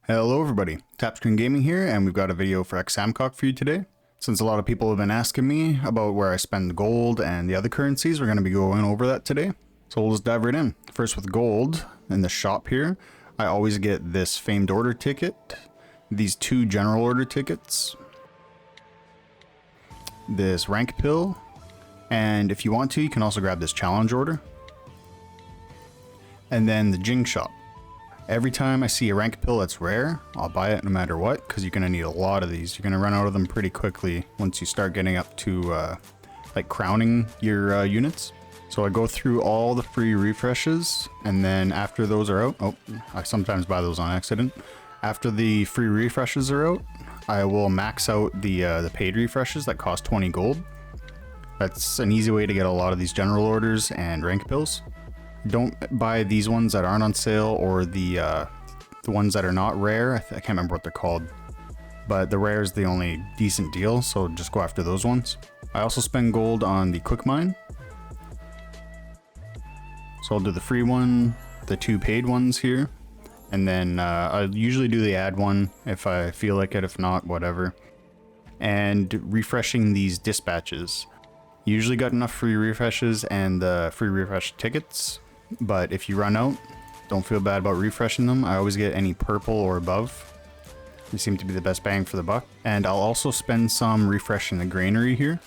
Hello everybody, TapScreen Gaming here, and we've got a video for X-Samkok for you today. Since a lot of people have been asking me about where I spend gold and the other currencies, we're going to be going over that today. So we'll just dive right in. First with gold, in the shop here, I always get this famed order ticket, these two general order tickets, this rank pill, and if you want to, you can also grab this challenge order. And then the Jing shop. Every time I see a rank pill that's rare, I'll buy it no matter what, because you're going to need a lot of these. You're going to run out of them pretty quickly once you start getting up to like crowning your units. So I go through all the free refreshes, and then after those are out, I sometimes buy those on accident. After the free refreshes are out, I will max out the paid refreshes that cost 20 gold. That's an easy way to get a lot of these general orders and rank pills. Don't buy these ones that aren't on sale, or the ones that are not rare. I can't remember what they're called, but the rare is the only decent deal, so just go after those ones. I also spend gold on the quick mine, so I'll do the free one, the two paid ones here, and then I usually do the ad one if I feel like it. If not, whatever. And refreshing these dispatches. Usually got enough free refreshes and the free refresh tickets. But if you run out, don't feel bad about refreshing them. I always get any purple or above. They seem to be the best bang for the buck. And I'll also spend some refreshing the granary here.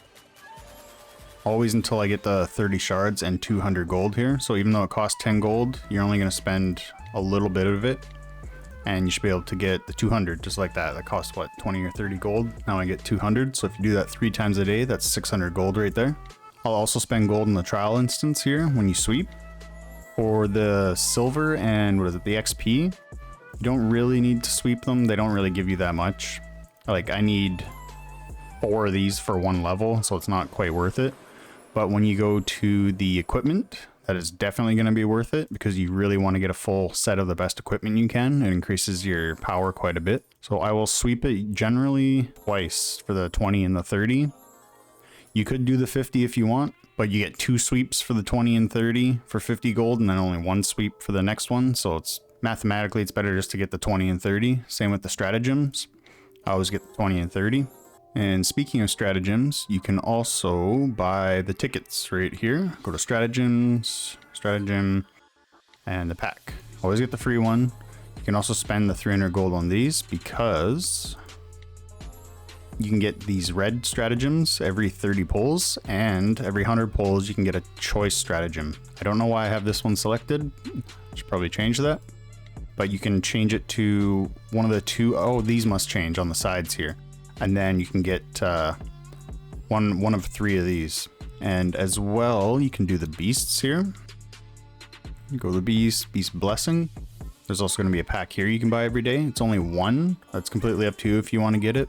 Always until I get the 30 shards and 200 gold here. So even though it costs 10 gold, you're only going to spend a little bit of it. And you should be able to get the 200 just like that. That costs what, 20 or 30 gold? Now I get 200. So if you do that 3 times a day, that's 600 gold right there. I'll also spend gold in the trial instance here when you sweep. For the silver and what is it, the XP, you don't really need to sweep them. They don't really give you that much. Like I need 4 of these for 1 level, so it's not quite worth it. But when you go to the equipment, that is definitely going to be worth it, because you really want to get a full set of the best equipment you can. It increases your power quite a bit. So I will sweep it generally twice for the 20 and the 30. You could do the 50 if you want, but you get 2 sweeps for the 20 and 30 for 50 gold, and then only 1 sweep for the next one. So it's mathematically, it's better just to get the 20 and 30. Same with the stratagems. I always get the 20 and 30. And speaking of stratagems, you can also buy the tickets right here. Go to stratagems, stratagem, and the pack. Always get the free one. You can also spend the 300 gold on these, because you can get these red stratagems every 30 pulls, and every 100 pulls you can get a choice stratagem. I don't know why I have this one selected. Should probably change that. But you can change it to one of the 2. Oh, these must change on the sides here. And then you can get one of 3 of these. And as well, you can do the beasts here. You go to the beast blessing. There's also going to be a pack here you can buy every day. It's only 1. That's completely up to you if you want to get it.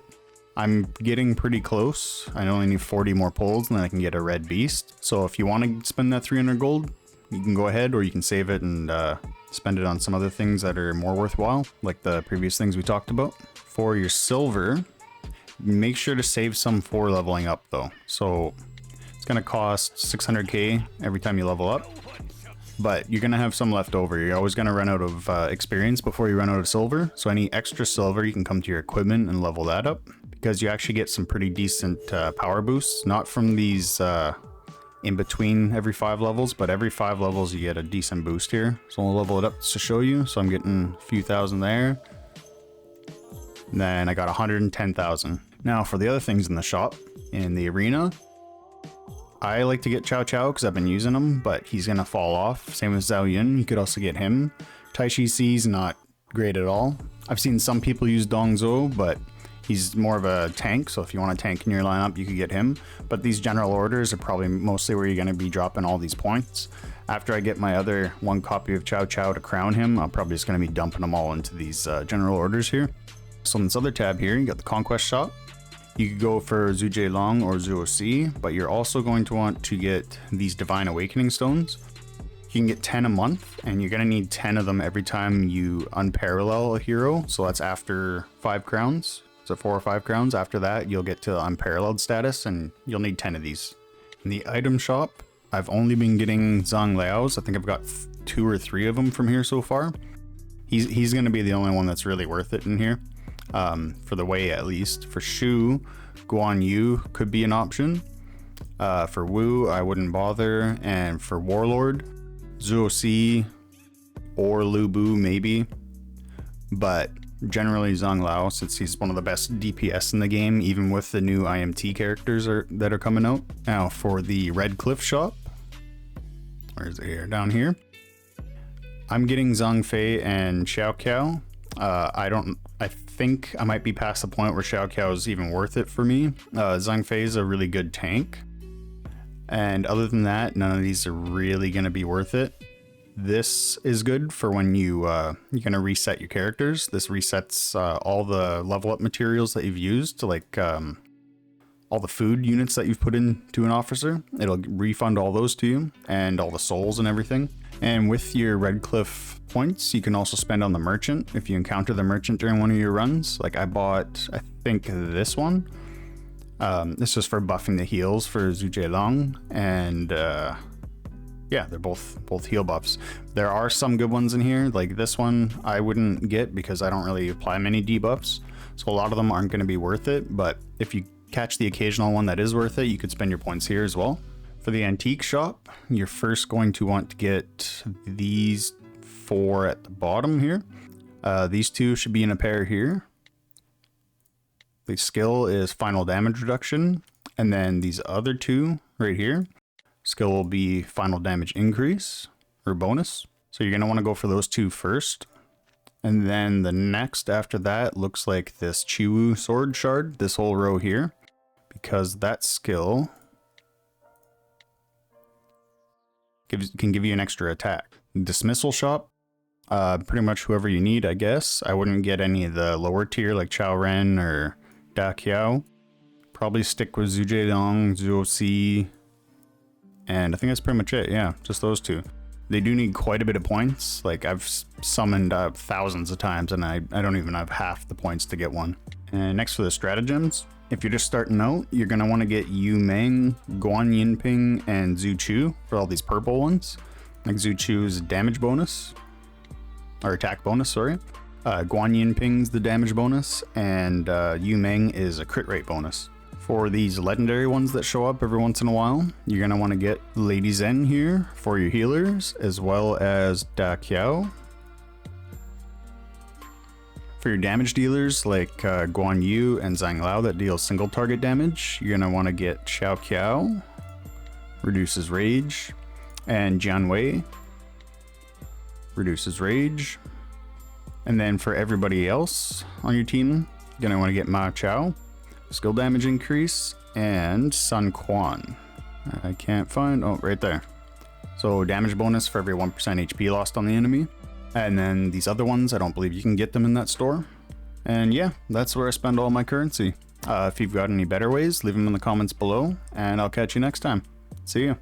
I'm getting pretty close. I only need 40 more pulls and then I can get a red beast. So if you want to spend that 300 gold, you can go ahead, or you can save it and spend it on some other things that are more worthwhile, like the previous things we talked about. For your silver, make sure to save some for leveling up though. So it's going to cost 600k every time you level up, but you're going to have some left over. You're always going to run out of experience before you run out of silver. So any extra silver, you can come to your equipment and level that up, because you actually get some pretty decent power boosts, not from these in between every 5 levels, but every 5 levels you get a decent boost here. So I'll level it up to show you. So I'm getting a few thousand there. And then I got 110,000. Now for the other things in the shop, in the arena, I like to get Chow Chow because I've been using him, but he's going to fall off. Same with Zhao Yun, you could also get him. Tai Chi C's not great at all. I've seen some people use Dong Zhou, but he's more of a tank, so if you want a tank in your lineup, you could get him. But these general orders are probably mostly where you're going to be dropping all these points. After I get my other 1 copy of Chow Chow to crown him, I'm probably just going to be dumping them all into these general orders here. So in this other tab here, you got the Conquest Shop. You could go for Zhu Jie Long or Zhuo Si, but you're also going to want to get these Divine Awakening Stones. You can get 10 a month, and you're going to need 10 of them every time you unparallel a hero. So that's after 5 crowns. So 4 or 5 crowns. After that, you'll get to unparalleled status, and you'll need 10 of these. In the item shop, I've only been getting Zhang Liaos. I think I've got 2 or 3 of them from here so far. He's going to be the only one that's really worth it in here, for the Wei at least. For Shu, Guan Yu could be an option. For Wu, I wouldn't bother. And for Warlord, Zuo Si or Lu Bu maybe. But generally Zhang Lao, since he's one of the best DPS in the game, even with the new IMT characters that are coming out. Now for the Red Cliff shop, where is it here? Down here. I'm getting Zhang Fei and Xiao Qiao. I think I might be past the point where Xiao Qiao is even worth it for me. Zhang Fei is a really good tank. And other than that, none of these are really going to be worth it. This is good for when you're going to reset your characters. This resets all the level up materials that you've used, like all the food units that you've put into an officer. It'll refund all those to you, and all the souls and everything. And with your Red Cliff points, you can also spend on the merchant if you encounter the merchant during one of your runs. Like I bought, I think this one. This is for buffing the heals for Zhu Jielong, and yeah, they're both heal buffs. There are some good ones in here, like this one I wouldn't get because I don't really apply many debuffs, so a lot of them aren't going to be worth it. But if you catch the occasional one that is worth it, you could spend your points here as well. For the antique shop, you're first going to want to get these 4 at the bottom here. These 2 should be in a pair here. The skill is final damage reduction, and then these other 2 right here, skill will be final damage increase or bonus. So you're going to want to go for those 2 first. And then the next after that looks like this Chiwu sword shard, this whole row here, because that skill can give you an extra attack. Dismissal shop, pretty much whoever you need, I guess. I wouldn't get any of the lower tier like Chao Ren or Da Qiao. Probably stick with Zhu Jielong, Zuo Si, and I think that's pretty much it. Yeah, just those 2. They do need quite a bit of points. Like I've summoned thousands of times and I don't even have half the points to get one. And next for the stratagems, if you're just starting out, you're going to want to get Yu Meng, Guan Yinping, and Zhu Chu for all these purple ones. Like Zhu Chu's damage bonus, or attack bonus, sorry. Guan Yinping's the damage bonus, and Yu Meng is a crit rate bonus. For these legendary ones that show up every once in a while, you're going to want to get Lady Zen here for your healers, as well as Da Qiao. For your damage dealers like Guan Yu and Zhang Lao that deal single target damage, you're going to want to get Xiao Qiao, reduces rage, and Jian Wei, reduces rage. And then for everybody else on your team, you're going to want to get Ma Chao, skill damage increase, and Sun Quan. I can't find, oh, right there. So damage bonus for every 1% HP lost on the enemy. And then these other ones, I don't believe you can get them in that store. And yeah, that's where I spend all my currency. If you've got any better ways, leave them in the comments below, and I'll catch you next time. See ya.